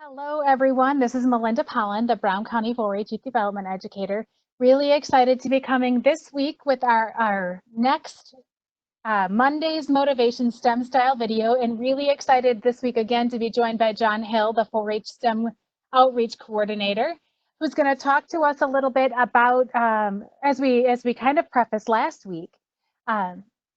Hello, everyone. This is Melinda Pollen, the Brown County 4-H Youth Development Educator. Really excited to be coming this week with our next Monday's Motivation STEM Style video, and really excited this week again to be joined by John Hill, the 4-H STEM Outreach Coordinator, who's going to talk to us a little bit about, as we kind of prefaced last week,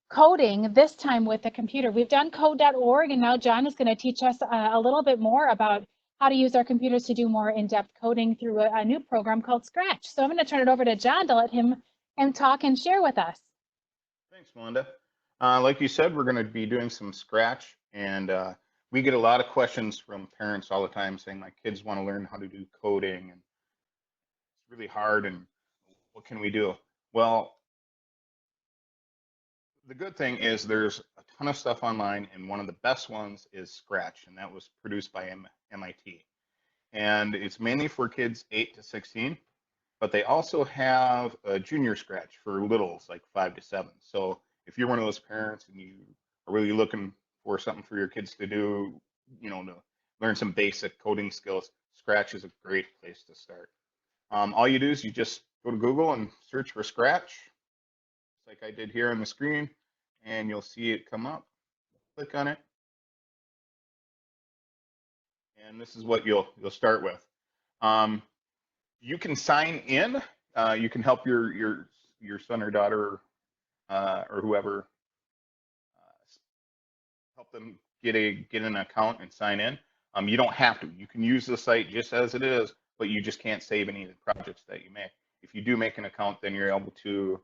coding, this time with the computer. We've done code.org, and now John is going to teach us a little bit more about how to use our computers to do more in-depth coding through a new program called Scratch. So I'm going to turn it over to John to let him talk and share with us. Thanks, Melinda. Like you said, we're going to be doing some Scratch, and we get a lot of questions from parents all the time saying, my kids want to learn how to do coding, and it's really hard, and what can we do? Well, the good thing is there's a ton of stuff online, and one of the best ones is Scratch, and that was produced by MIT. And it's mainly for kids 8 to 16, but they also have a junior Scratch for littles like 5 to 7. So if you're one of those parents and you are really looking for something for your kids to do, to learn some basic coding skills, Scratch is a great place to start. All you do is you just go to Google and search for Scratch, like I did here on the screen, and you'll see it come up. Click on it, and this is what you'll start with. You can sign in. You can help your son or daughter or whoever help them get an account and sign in. You don't have to. You can use the site just as it is, but you just can't save any of the projects that you make. If you do make an account, then you're able to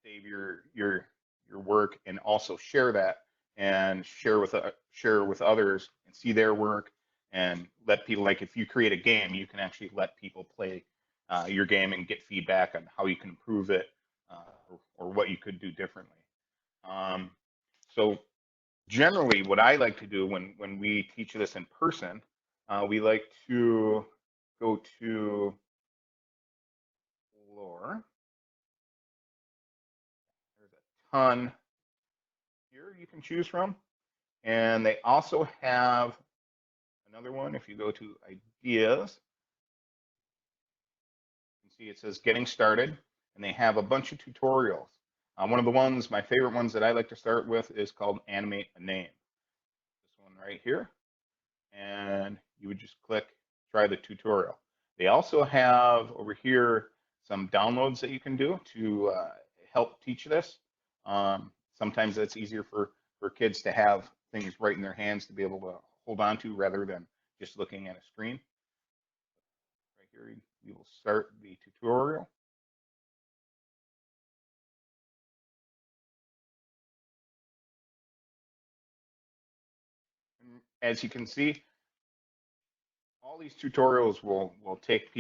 save your work and also share that and share with others and see their work and let people, like if you create a game, you can actually let people play your game and get feedback on how you can improve it or what you could do differently. So generally what I like to do when we teach this in person, we like to go to Lore. There's a ton here you can choose from. And they also have another one. If you go to ideas, you can see it says getting started, and they have a bunch of tutorials. One of the ones, my favorite ones that I like to start with is called Animate a Name. This one right here. And you would just click try the tutorial. They also have over here some downloads that you can do to help teach this. Sometimes it's easier for kids to have things right in their hands to be able to hold on to rather than just looking at a screen. Right here, we will start the tutorial. And as you can see, all these tutorials will take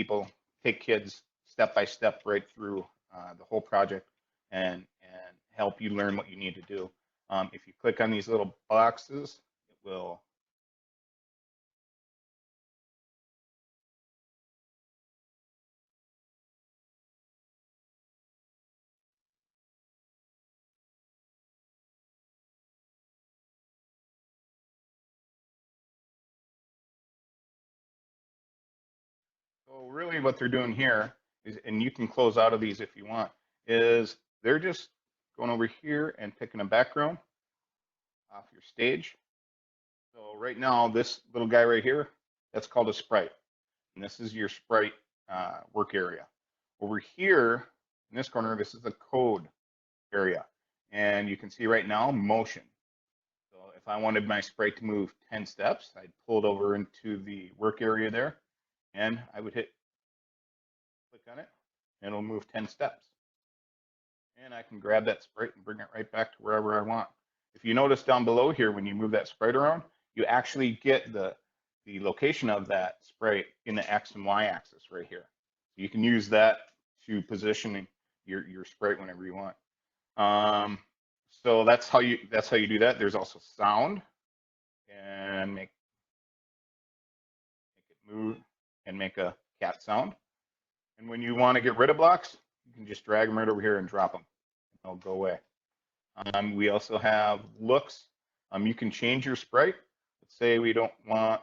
kids step by step right through the whole project and help you learn what you need to do. If you click on these little boxes, it will So really what they're doing here is, and you can close out of these if you want, is they're just going over here and picking a background off your stage. So right now, this little guy right here, that's called a sprite. And this is your sprite work area. Over here, in this corner, this is the code area. And you can see right now, motion. So if I wanted my sprite to move 10 steps, I'd pull it over into the work area there, and I would click on it, and it'll move 10 steps. And I can grab that sprite and bring it right back to wherever I want. If you notice down below here, when you move that sprite around, you actually get the location of that sprite in the X and Y axis right here. You can use that to position your sprite whenever you want. So that's how you do that. There's also sound, and make it move and make a cat sound. And when you want to get rid of blocks, you can just drag them right over here and drop them. They'll go away. We also have looks. You can change your sprite. Let's say we don't want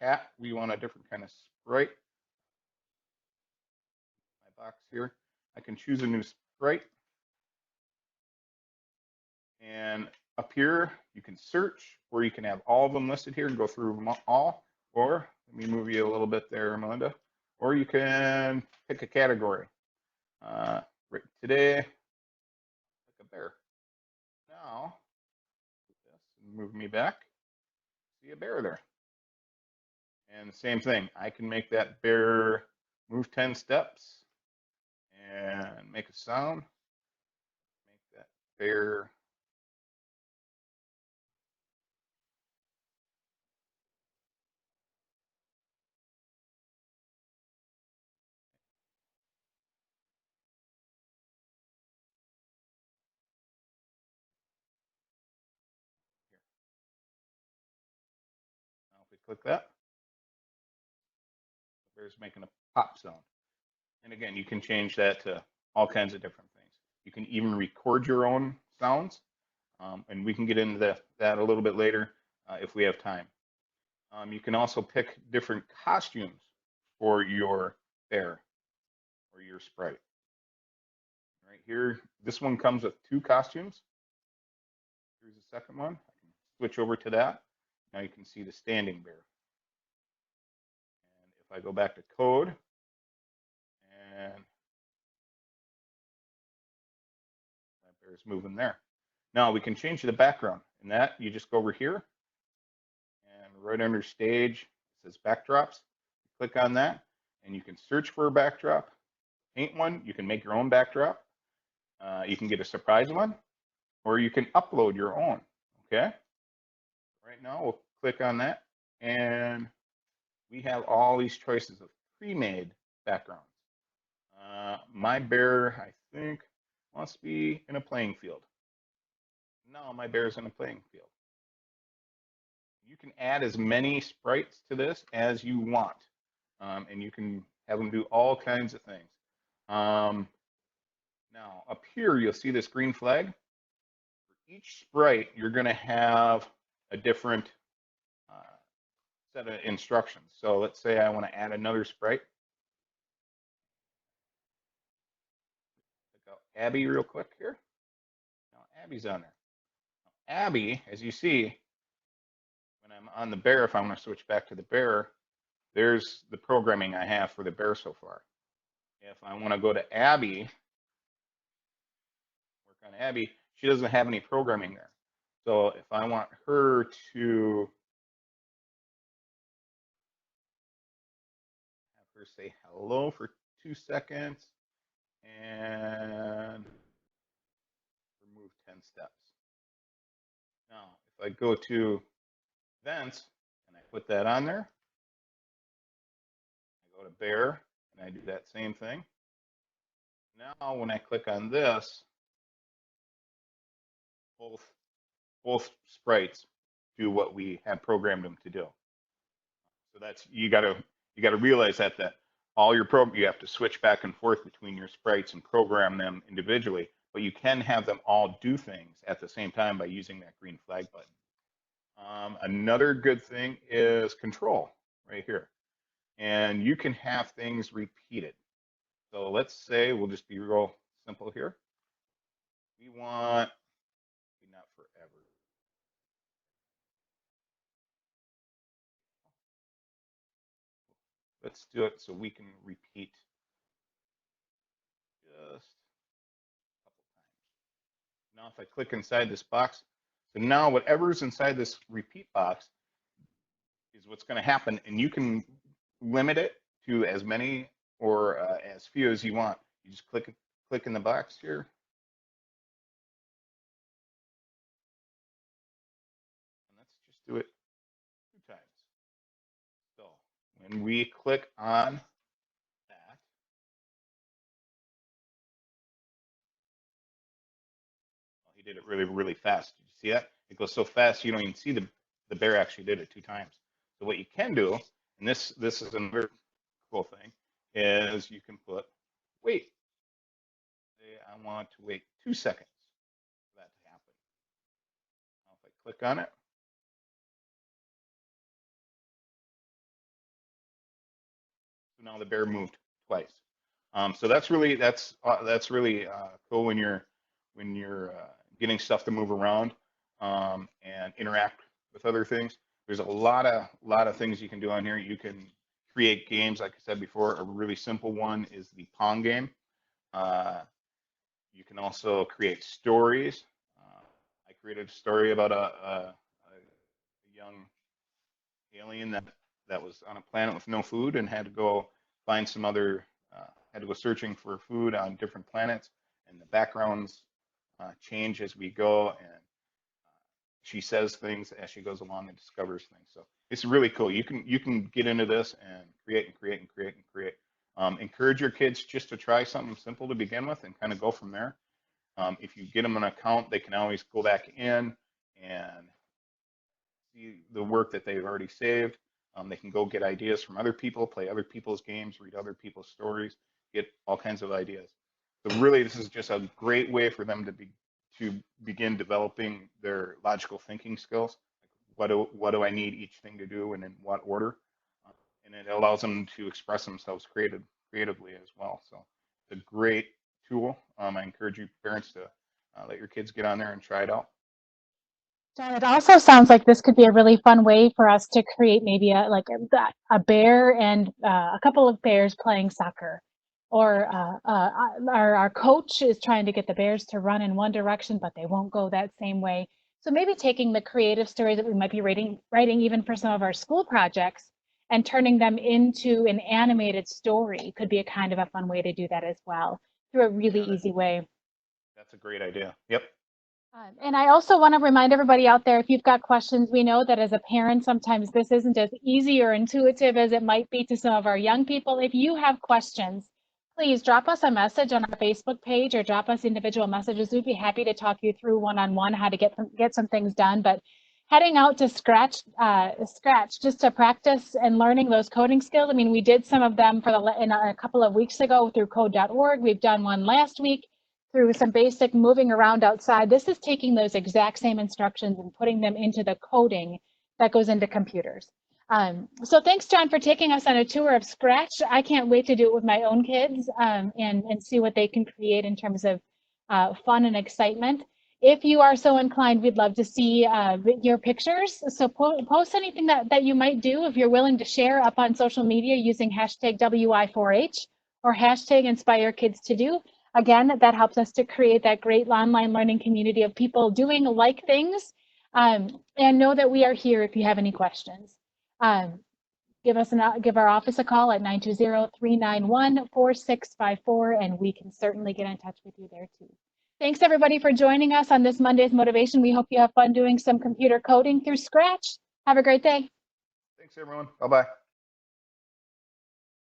cat, we want a different kind of sprite. My box here, I can choose a new sprite. And up here, you can search, or you can have all of them listed here and go through them all. Or let me move you a little bit there, Melinda. Or you can pick a category. Right today, like a bear. Now, move me back. See a bear there. And the same thing, I can make that bear move 10 steps and make a sound. Make that bear. Here. Now if we click that, the bear's making a pop sound. And again, you can change that to all kinds of different things. You can even record your own sounds, and we can get into that a little bit later if we have time. You can also pick different costumes for your bear or your sprite. Right here, this one comes with 2 costumes. Here's the second one. I can switch over to that. Now you can see the standing bear. And if I go back to code and that bear's moving there. Now we can change the background. And that you just go over here and right under stage, it says backdrops. Click on that and you can search for a backdrop, paint one. You can make your own backdrop. You can get a surprise one, or you can upload your own. Okay. Right now we'll click on that and we have all these choices of pre-made backgrounds. My bear, I think, wants to be in a playing field. No, my bear is in a playing field. You can add as many sprites to this as you want, and you can have them do all kinds of things. Now, up here, you'll see this green flag. For each sprite, you're going to have a different set of instructions. So let's say I want to add another sprite. Pick out Abby real quick here. Now, Abby's on there. Now, Abby, as you see, when I'm on the bear, if I want to switch back to the bear, there's the programming I have for the bear so far. If I want to go to Abby, work on Abby, she doesn't have any programming there. So if I want her to have her say hello for 2 seconds and remove 10 steps. Now, if I go to events and I put that on there, I go to bear and I do that same thing. Now, when I click on this, both sprites do what we have programmed them to do. So that's you got to realize that all your you have to switch back and forth between your sprites and program them individually, but you can have them all do things at the same time by using that green flag button. Another good thing is control right here, and you can have things repeated. So let's say we'll just be real simple here. We want not forever. Let's do it so we can repeat just a couple times. Now if I click inside this box, so now whatever's inside this repeat box is what's going to happen, and you can limit it to as many or as few as you want. You just click in the box here. And let's just do it 2 times. So when we click on that, he did it really, really fast. Did you see that? It goes so fast you don't even see the bear actually did it 2 times. So what you can do, and this is another cool thing, is you can put wait. Say I want to wait 2 seconds for that to happen. Now if I click on it, now the bear moved twice. So that's really cool when you're getting stuff to move around and interact with other things. There's a lot of things you can do on here. You can create games, like I said before. A really simple one is the Pong game. You can also create stories. I created a story about a young alien that was on a planet with no food and had to go find some other, had to go searching for food on different planets, and the backgrounds change as we go, and she says things as she goes along and discovers things. So it's really cool. You can get into this and create. Encourage your kids just to try something simple to begin with and kind of go from there. If you get them an account, they can always go back in and see the work that they've already saved. They can go get ideas from other people, play other people's games, read other people's stories, get all kinds of ideas. So really, this is just a great way for them to begin developing their logical thinking skills. What do I need each thing to do, and in what order? And it allows them to express themselves creatively as well. So it's a great tool. I encourage you parents to let your kids get on there and try it out. John, it also sounds like this could be a really fun way for us to create maybe a bear and a couple of bears playing soccer, or our coach is trying to get the bears to run in one direction, but they won't go that same way. So maybe taking the creative stories that we might be writing even for some of our school projects and turning them into an animated story could be a kind of a fun way to do that as well, through a really easy way. That's a great idea. Yep. And I also want to remind everybody out there, if you've got questions, we know that as a parent, sometimes this isn't as easy or intuitive as it might be to some of our young people. If you have questions, please drop us a message on our Facebook page or drop us individual messages. We'd be happy to talk you through one-on-one how to get some things done. But heading out to Scratch just to practice and learning those coding skills. I mean, we did some of them a couple of weeks ago through code.org. We've done one last week through some basic moving around outside. This is taking those exact same instructions and putting them into the coding that goes into computers. So thanks, John, for taking us on a tour of Scratch. I can't wait to do it with my own kids and see what they can create in terms of fun and excitement. If you are so inclined, we'd love to see your pictures. So post anything that you might do if you're willing to share up on social media using hashtag WI4H or hashtag Inspire Kids to Do. Again, that helps us to create that great online learning community of people doing like things, and know that we are here if you have any questions. Give our office a call at 920-391-4654, and we can certainly get in touch with you there too. Thanks everybody for joining us on this Monday's Motivation. We hope you have fun doing some computer coding through Scratch. Have a great day. Thanks everyone. Bye-bye.